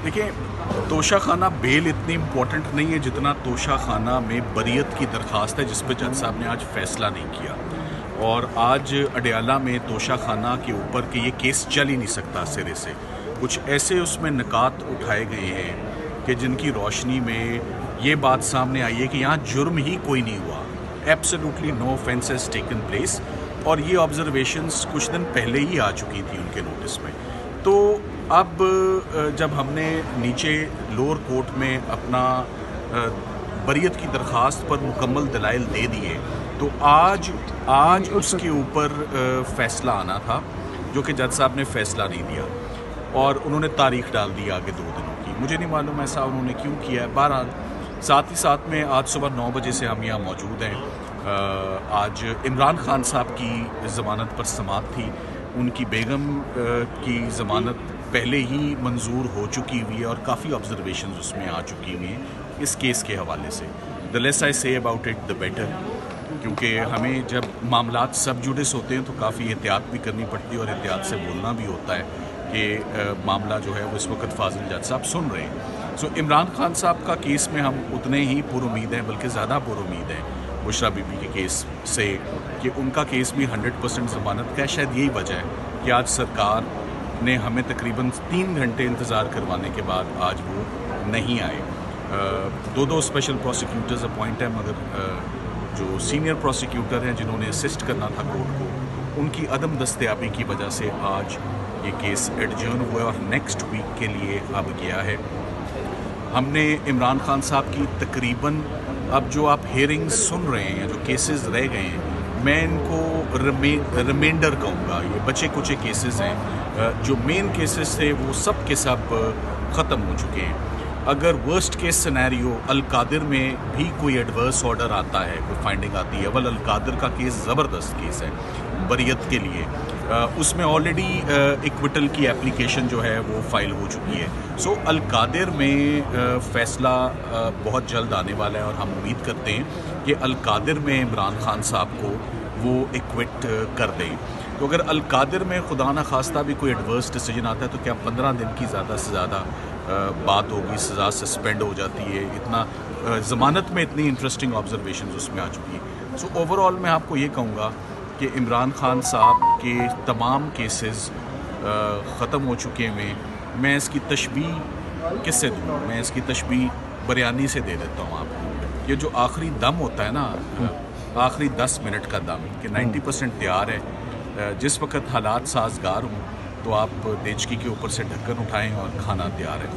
دیکھیں توشہ خانہ بیل اتنی امپورٹنٹ نہیں ہے جتنا توشہ خانہ میں بریت کی درخواست ہے جس پہ جج صاحب نے آج فیصلہ نہیں کیا. اور آج اڈیالہ میں توشہ خانہ کے اوپر کہ یہ کیس چل ہی نہیں سکتا سرے سے. کچھ ایسے اس میں نکات اٹھائے گئے ہیں کہ جن کی روشنی میں یہ بات سامنے آئی ہے کہ یہاں جرم ہی کوئی نہیں ہوا. Absolutely no offense has taken place. اور یہ آبزرویشنز کچھ دن پہلے ہی آ چکی تھی ان کے نوٹس میں. تو اب جب ہم نے نیچے لوور کورٹ میں اپنا بریت کی درخواست پر مکمل دلائل دے دیے تو آج اس کے اوپر فیصلہ آنا تھا جو کہ جج صاحب نے فیصلہ نہیں دیا اور انہوں نے تاریخ ڈال دی آگے 2 دنوں کی. مجھے نہیں معلوم ایسا انہوں نے کیوں کیا ہے. بہرحال ساتھ ہی ساتھ میں آج صبح 9 بجے سے ہم یہاں موجود ہیں. آج عمران خان صاحب کی ضمانت پر سماعت تھی. ان کی بیگم کی ضمانت پہلے ہی منظور ہو چکی ہوئی ہے اور کافی آبزرویشنز اس میں آ چکی ہوئی ہیں اس کیس کے حوالے سے. the less I say about it the better. کیونکہ ہمیں جب معاملات سب جوڈس ہوتے ہیں تو کافی احتیاط بھی کرنی پڑتی ہے اور احتیاط سے بولنا بھی ہوتا ہے کہ معاملہ جو ہے وہ اس وقت فاضل جج صاحب سن رہے ہیں. سو عمران خان صاحب کا کیس میں ہم اتنے ہی پر امید ہیں بلکہ زیادہ پر امید ہیں بشریٰ بی بی کے کیس سے کہ ان کا کیس بھی 100% ضمانت کا ہے. شاید یہی وجہ ہے کہ آج سرکار نے ہمیں تقریباً 3 گھنٹے انتظار کروانے کے بعد آج وہ نہیں آئے. 2 اسپیشل پروسیکیوٹرز اپوائنٹ ہیں مگر جو سینئر پروسیکیوٹر ہیں جنہوں نے اسسٹ کرنا تھا کورٹ کو ان کی عدم دستیابی کی وجہ سے آج یہ کیس ایڈجرن ہوا ہے اور نیکسٹ ویک کے لیے اب گیا ہے. ہم نے عمران خان صاحب کی تقریباً اب جو آپ ہیئرنگ سن رہے ہیں جو کیسز رہ گئے ہیں میں ان کو ریمائنڈر کہوں گا. یہ بچے کچے کیسز ہیں. جو مین کیسز تھے وہ سب کے سب ختم ہو چکے ہیں. اگر ورسٹ کیس سینیریو القادر میں بھی کوئی ایڈورس آرڈر آتا ہے کوئی فائنڈنگ آتی ہے القادر کا کیس زبردست کیس ہے بریت کے لیے. اس میں آلریڈی ایکویٹل کی اپلیکیشن جو ہے وہ فائل ہو چکی ہے. سو القادر میں فیصلہ بہت جلد آنے والا ہے اور ہم امید کرتے ہیں کہ القادر میں عمران خان صاحب کو وہ ایکوٹ کر دیں. تو اگر القادر میں خدا نہ خواستہ بھی کوئی ایڈورس ڈیسیجن آتا ہے تو کیا 15 دن کی زیادہ سے زیادہ بات ہوگی. سزا سسپینڈ ہو جاتی ہے. اتنا ضمانت میں اتنی انٹرسٹنگ آبزرویشنز اس میں آ چکی ہے. سو اوور آل میں آپ کو یہ کہوں گا کہ عمران خان صاحب کے تمام کیسز ختم ہو چکے ہیں. میں اس کی تشبیہ کس سے دوں؟ میں اس کی تشبیہ بریانی سے دے دیتا ہوں آپ کو. یہ جو آخری دم ہوتا ہے نا آخری 10 منٹ کا دم کہ 90% تیار ہے. جس وقت حالات سازگار ہوں تو آپ دیچکی کے اوپر سے ڈھکن اٹھائیں اور کھانا تیار ہے.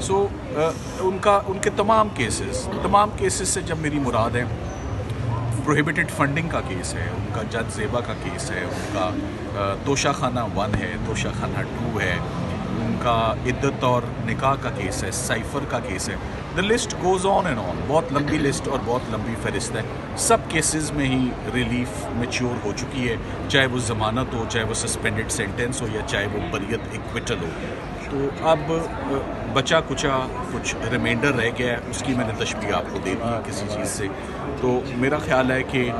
سو ان کے تمام کیسز سے جب میری مراد ہے پروہیبیٹڈ فنڈنگ کا کیس ہے ان کا جج زیبا کا کیس ہے ان کا توشہ خانہ 1 ہے توشہ خانہ 2 ہے ان کا عدت اور نکاح کا کیس ہے سائفر کا کیس ہے. The list goes on and on. بہت لمبی لسٹ اور بہت لمبی فہرست ہے. سب کیسز میں ہی ریلیف میچور ہو چکی ہے چاہے وہ ضمانت ہو چاہے وہ سسپینڈڈ سینٹینس ہو یا چاہے وہ بریت ایکویٹل ہو. تو اب بچا کچا کچھ ریمائنڈر رہ گیا ہے اس کی میں نے تشبیہ آپ کو دے دی ہے کسی چیز سے. تو میرا خیال ہے کہ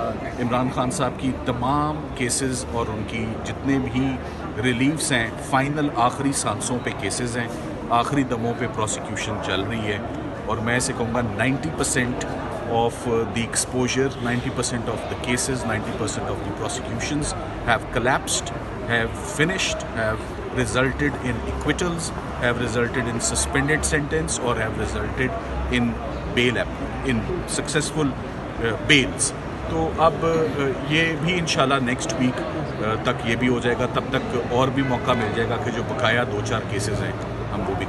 عمران خان صاحب کی تمام کیسز اور ان کی جتنے بھی ریلیفز ہیں فائنل آخری سانسوں پہ کیسز ہیں آخری دموں پہ پروسیکیوشن چل رہی ہے. اور میں اسے کہوں گا 90% of the exposure 90% of the cases 90% of the prosecutions have collapsed have finished have resulted in acquittals, have resulted in suspended sentence or have resulted in in successful bails. تو اب یہ بھی انشاءاللہ نیکسٹ ویک تک یہ بھی ہو جائے گا. تب تک اور بھی موقع مل جائے گا کہ جو بقایا 2-4 کیسز ہیں ہم وہ بھی